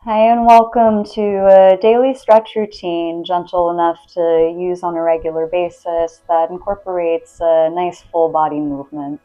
Hi, and welcome to a daily stretch routine, gentle enough to use on a regular basis, that incorporates a nice full body movement.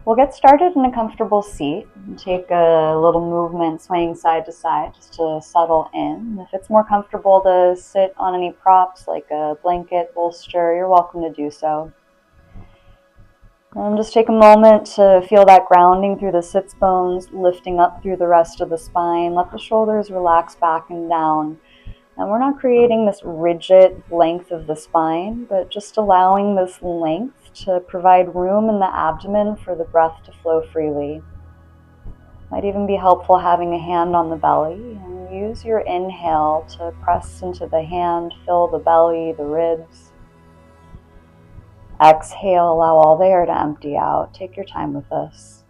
We'll get started in a comfortable seat and take a little movement swaying side to side just to settle in. If it's more comfortable to sit on any props like a blanket, bolster, you're welcome to do so. And just take a moment to feel that grounding through the sits bones, lifting up through the rest of the spine. Let the shoulders relax back and down. And we're not creating this rigid length of the spine, but just allowing this length to provide room in the abdomen for the breath to flow freely. Might even be helpful having a hand on the belly, and use your inhale to press into the hand, fill the belly, the ribs. Exhale, allow all the air to empty out. Take your time with this.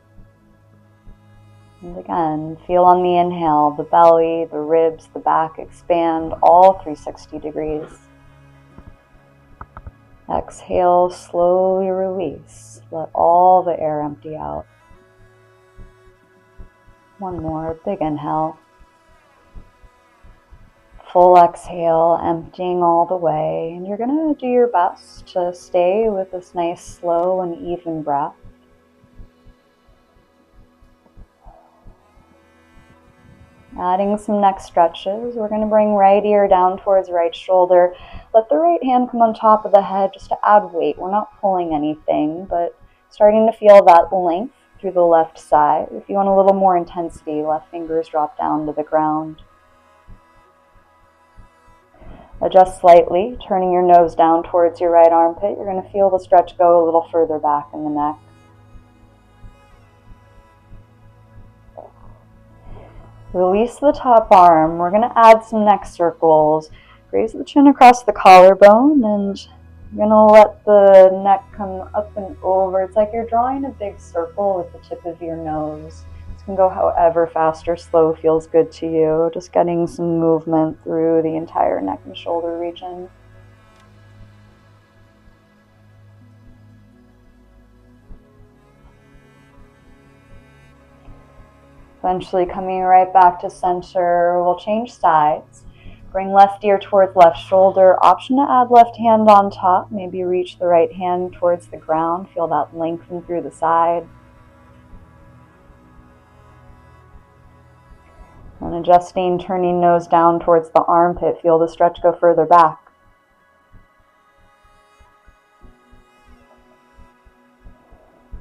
And again, feel on the inhale, the belly, the ribs, the back expand all 360 degrees. Exhale, slowly release. Let all the air empty out. One more, big inhale. Full exhale, emptying all the way. And you're going to do your best to stay with this nice, slow and even breath. Adding some neck stretches. We're going to bring right ear down towards right shoulder. Let the right hand come on top of the head just to add weight. We're not pulling anything, but starting to feel that length through the left side. If you want a little more intensity, left fingers drop down to the ground. Adjust slightly, turning your nose down towards your right armpit. You're going to feel the stretch go a little further back in the neck. Release the top arm. We're going to add some neck circles. Raise the chin across the collarbone, and you're going to let the neck come up and over. It's like you're drawing a big circle with the tip of your nose. This can go however fast or slow feels good to you. Just getting some movement through the entire neck and shoulder region. Eventually coming right back to center, we'll change sides. Bring left ear towards left shoulder. Option to add left hand on top. Maybe reach the right hand towards the ground. Feel that lengthen through the side. And adjusting, turning nose down towards the armpit. Feel the stretch go further back.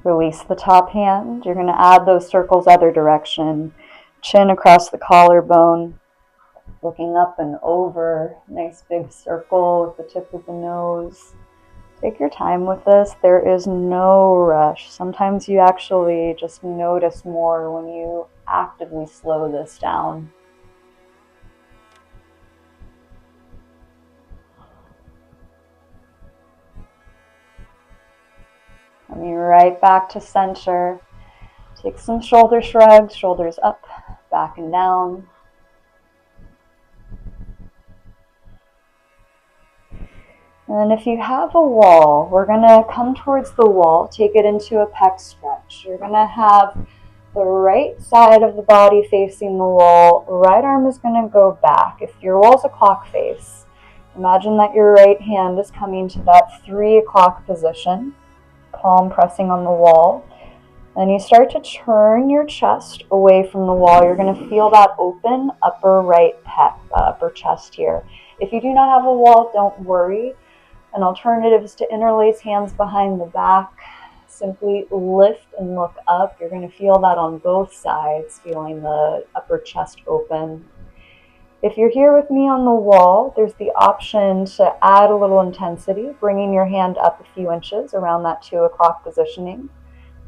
Release the top hand. You're going to add those circles other direction. Chin across the collarbone. Looking up and over. Nice big circle with the tip of the nose. Take your time with this. There is no rush. Sometimes you actually just notice more when you actively slow this down. Coming right back to center. Take some shoulder shrugs, shoulders up, back and down. And if you have a wall, we're going to come towards the wall, take it into a pec stretch. You're going to have the right side of the body facing the wall. Right arm is going to go back. If your wall's a clock face, imagine that your right hand is coming to that 3 o'clock position, palm pressing on the wall. And you start to turn your chest away from the wall. You're going to feel that open upper right pec, upper chest here. If you do not have a wall, don't worry. An alternative is to interlace hands behind the back. Simply lift and look up. You're going to feel that on both sides, feeling the upper chest open. If you're here with me on the wall, there's the option to add a little intensity, bringing your hand up a few inches around that 2 o'clock positioning.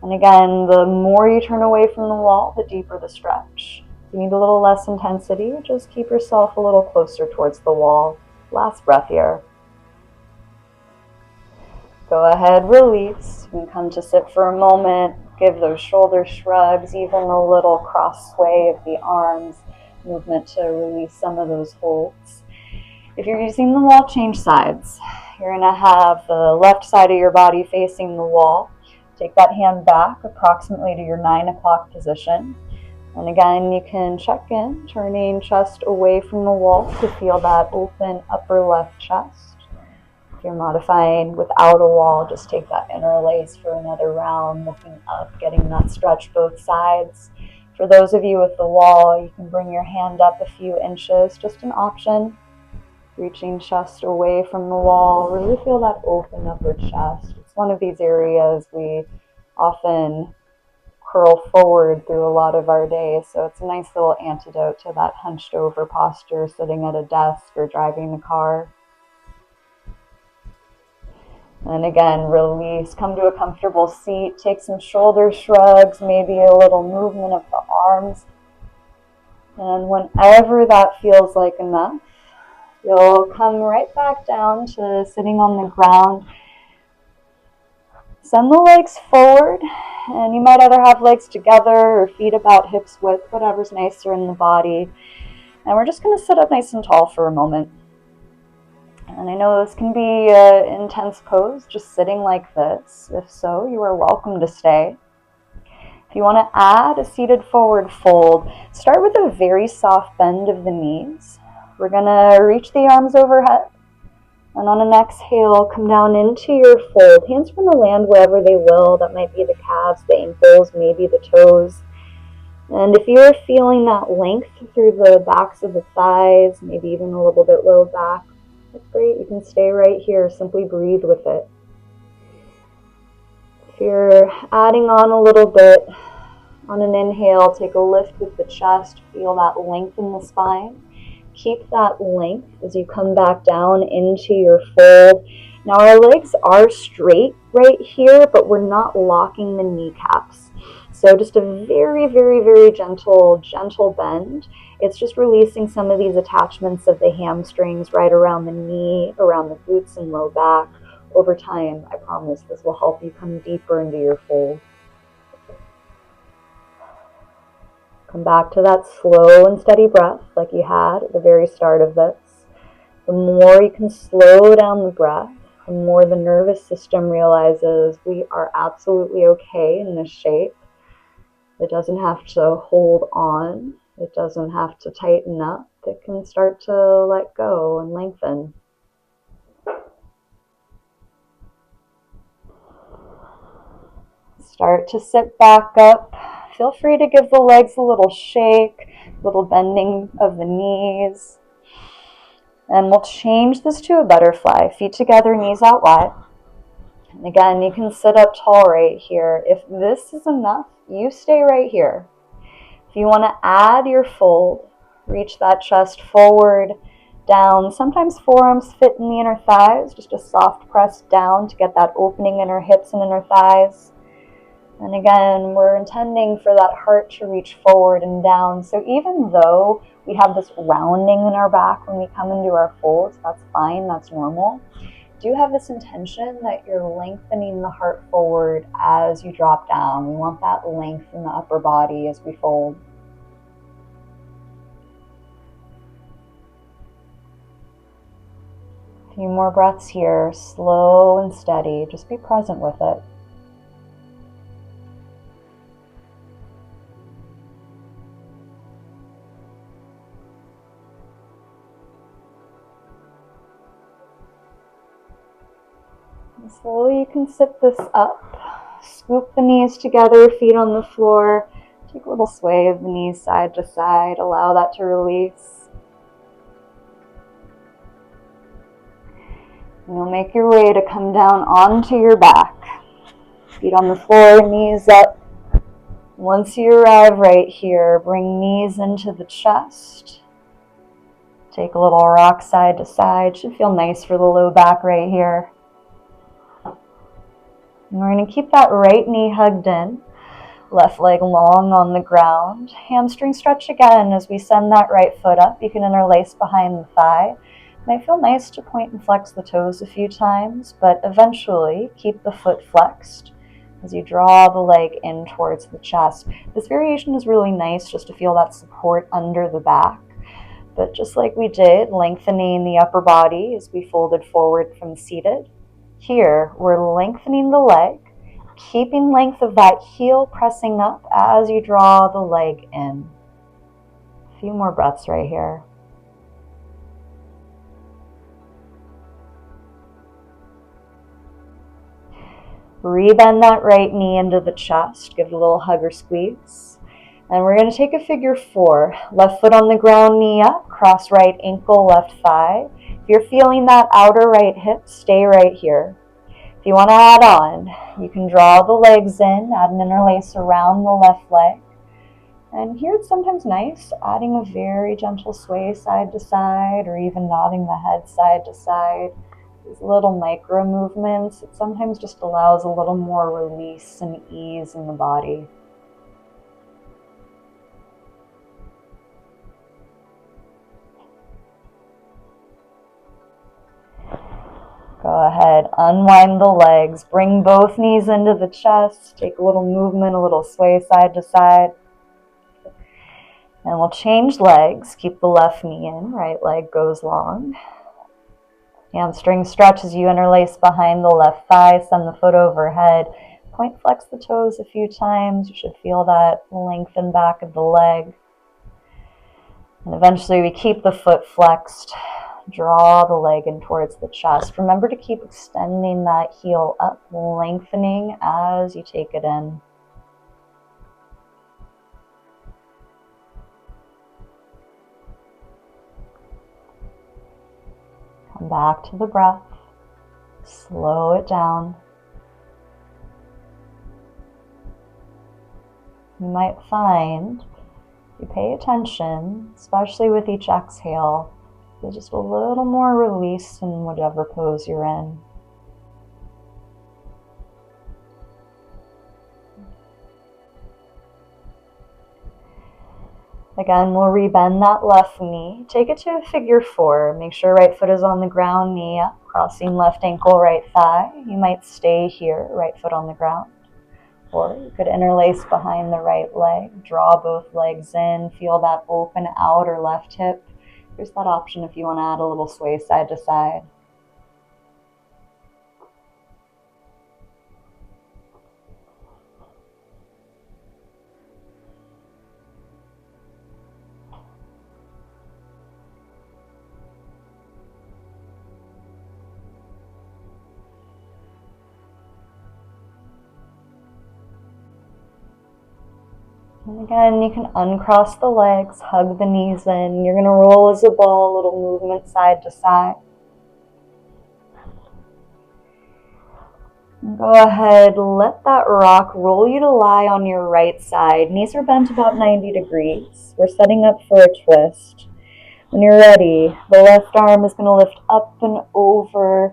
And again, the more you turn away from the wall, the deeper the stretch. If you need a little less intensity, just keep yourself a little closer towards the wall. Last breath here. Go ahead, release. You can come to sit for a moment. Give those shoulder shrugs, even a little cross sway of the arms, movement to release some of those holds. If you're using the wall, change sides. You're going to have the left side of your body facing the wall. Take that hand back approximately to your 9 o'clock position. And again, you can check in, turning chest away from the wall to feel that open upper left chest. If you're modifying without a wall, just take that interlace for another round, looking up, getting that stretch both sides. For those of you with the wall, you can bring your hand up a few inches, just an option. Reaching chest away from the wall, really feel that open upper chest. It's one of these areas we often curl forward through a lot of our days, so it's a nice little antidote to that hunched over posture sitting at a desk or driving a car. And again, release, come to a comfortable seat, take some shoulder shrugs, maybe a little movement of the arms. And whenever that feels like enough, you'll come right back down to sitting on the ground. Send the legs forward, and you might either have legs together or feet about hips width, whatever's nicer in the body. And we're just going to sit up nice and tall for a moment. And I know this can be an intense pose, just sitting like this. If so, you are welcome to stay. If you want to add a seated forward fold, start with a very soft bend of the knees. We're going to reach the arms overhead. And on an exhale, come down into your fold. Hands are going to land wherever they will. That might be the calves, the ankles, maybe the toes. And if you're feeling that length through the backs of the thighs, maybe even a little bit low back, that's great. You can stay right here. Simply breathe with it. If you're adding on a little bit, on an inhale, take a lift with the chest. Feel that length in the spine. Keep that length as you come back down into your fold. Now our legs are straight right here, but we're not locking the kneecaps. So just a very, very, very gentle bend. It's just releasing some of these attachments of the hamstrings right around the knee, around the glutes and low back. Over time, I promise this will help you come deeper into your fold. Come back to that slow and steady breath like you had at the very start of this. The more you can slow down the breath, the more the nervous system realizes we are absolutely okay in this shape. It doesn't have to hold on. It doesn't have to tighten up. It can start to let go and lengthen. Start to sit back up. Feel free to give the legs a little shake, a little bending of the knees. And we'll change this to a butterfly. Feet together, knees out wide. And again, you can sit up tall right here. If this is enough, you stay right here. If you want to add your fold, reach that chest forward, down. Sometimes forearms fit in the inner thighs, just a soft press down to get that opening in our hips and inner thighs. And again, we're intending for that heart to reach forward and down. So even though we have this rounding in our back when we come into our folds, that's fine, that's normal. Do have this intention that you're lengthening the heart forward as you drop down. We want that length in the upper body as we fold. A few more breaths here, slow and steady. Just be present with it. Slowly you can sit this up, scoop the knees together, feet on the floor, take a little sway of the knees side to side, allow that to release. And you'll make your way to come down onto your back, feet on the floor, knees up. Once you arrive right here, bring knees into the chest. Take a little rock side to side, should feel nice for the low back right here. And we're going to keep that right knee hugged in, left leg long on the ground. Hamstring stretch again as we send that right foot up. You can interlace behind the thigh. It might feel nice to point and flex the toes a few times, but eventually keep the foot flexed as you draw the leg in towards the chest. This variation is really nice just to feel that support under the back. But just like we did, lengthening the upper body as we folded forward from seated. Here, we're lengthening the leg keeping length of that heel pressing up as you draw the leg in. A few more breaths right here. Rebend that right knee into the chest. Give it a little hug or squeeze. And we're going to take a figure 4. Left foot on the ground, knee up. Cross right ankle, left thigh. If you're feeling that outer right hip, stay right here. If you want to add on, you can draw the legs in, add an interlace around the left leg. And here it's sometimes nice adding a very gentle sway side to side, or even nodding the head side to side. These little micro movements, it sometimes just allows a little more release and ease in the body. Go ahead, unwind the legs, bring both knees into the chest, take a little movement, a little sway side to side. And we'll change legs, keep the left knee in, right leg goes long. Hamstring stretch as you interlace behind the left thigh, send the foot overhead. Point flex the toes a few times, you should feel that lengthen back of the leg. And eventually we keep the foot flexed. Draw the leg in towards the chest. Remember to keep extending that heel up, lengthening as you take it in. Come back to the breath. Slow it down. You might find, if you pay attention, especially with each exhale, there's just a little more release in whatever pose you're in. Again, we'll rebend that left knee. Take it to a figure 4. Make sure right foot is on the ground, knee up, crossing left ankle, right thigh. You might stay here, right foot on the ground. Or you could interlace behind the right leg, draw both legs in, feel that open outer left hip. Here's that option if you want to add a little sway side to side. And again, you can uncross the legs, hug the knees in. You're going to roll as a ball, a little movement side to side. And go ahead, let that rock roll you to lie on your right side. Knees are bent about 90 degrees. We're setting up for a twist. When you're ready, the left arm is going to lift up and over,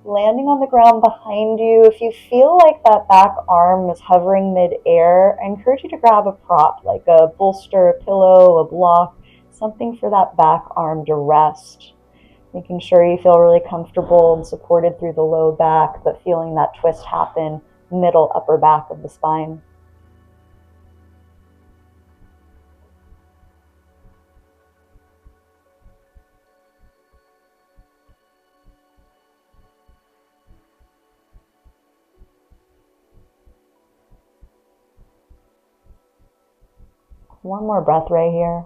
landing on the ground behind you. If you feel like that back arm is hovering mid-air, I encourage you to grab a prop like a bolster, a pillow, a block, something for that back arm to rest. Making sure you feel really comfortable and supported through the low back, but feeling that twist happen middle upper back of the spine. One more breath right here.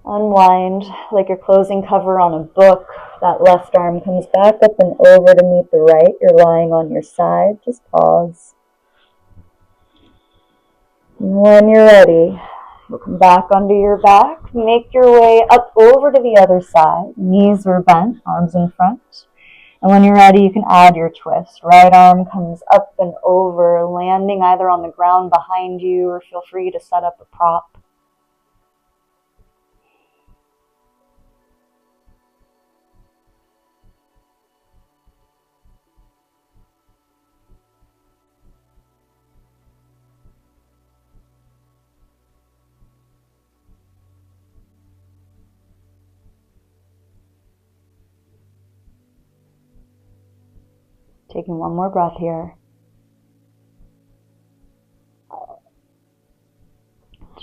Unwind like you're closing cover on a book. That left arm comes back up and over to meet the right. You're lying on your side. Just pause. And when you're ready, you'll come back onto your back. Make your way up over to the other side. Knees are bent, arms in front. And when you're ready, you can add your twist. Right arm comes up and over, landing either on the ground behind you, or feel free to set up a prop. Taking one more breath here.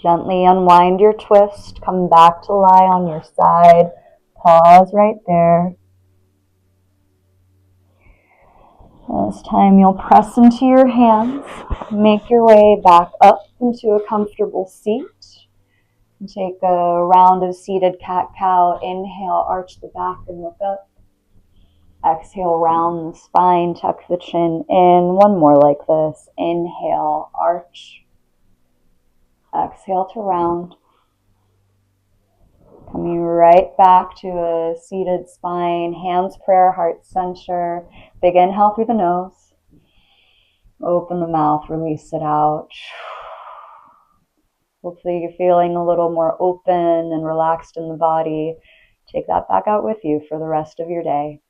Gently unwind your twist. Come back to lie on your side. Pause right there. This time you'll press into your hands, make your way back up into a comfortable seat. Take a round of seated cat-cow. Inhale, arch the back and look up. Exhale, round the spine, tuck the chin in. One more like this. Inhale, arch. Exhale to round. Coming right back to a seated spine, hands prayer, heart center. Big inhale through the nose. Open the mouth, release it out. Hopefully you're feeling a little more open and relaxed in the body. Take that back out with you for the rest of your day.